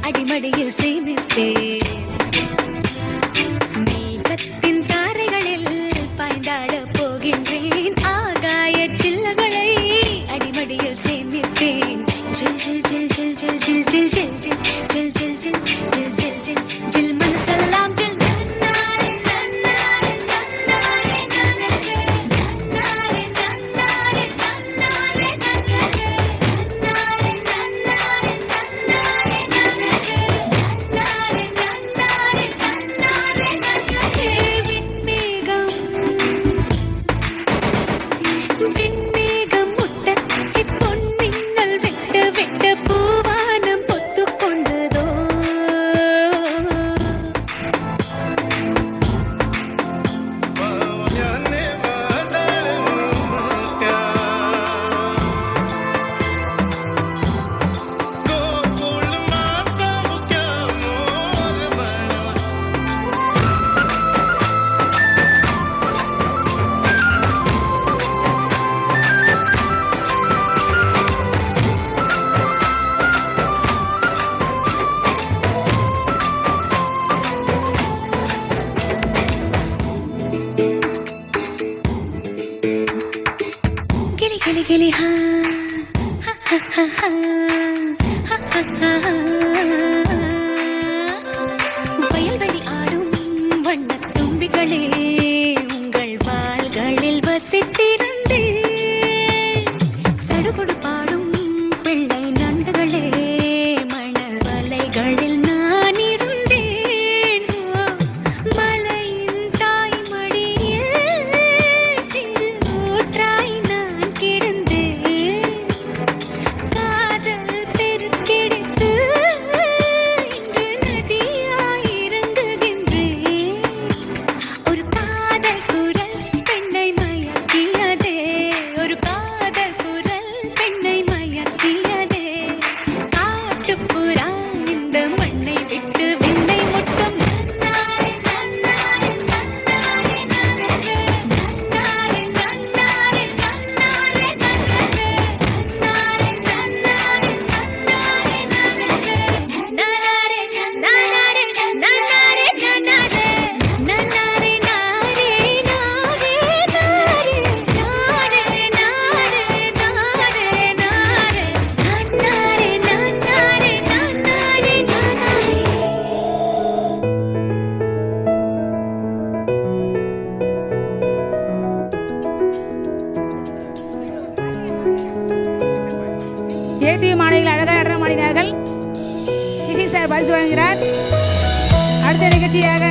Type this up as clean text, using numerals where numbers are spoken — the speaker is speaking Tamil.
அடிமடியில் சேமிப்பேன் மேகத்தின் தாரைகளில் பாய்ந்தாட போகின்றேன் ஆகாய சில்லகளை அடிமடியில் சேமிப்பேன் ஜில் ஜில் ஜில் ஜில் ஜில் ஜில் ஜில் ஜில் ஜில் ஜில் ஜில் ஜில் ஜில் ஜில் ஜில் மனசெல்லாம் ஜில் Gili gili ha ha ha ha ha ha ha ha வயல்வெளி ஆடும் வண்ணத் தும்பிகளே உங்கள் வாள்களில் வசித்திருந்தே சடுகுடு பாடும் பிள்ளை நண்டுகளே மணல் வலைகளில் நான் இருந்தேன் மலையின் தாய்மடியில் சிறு ஊற்றாய் தேசிய மாநில அழகாக மாடினார்கள். சிசி சார் பரிசு வழங்குகிறார். அடுத்த நிகழ்ச்சியாக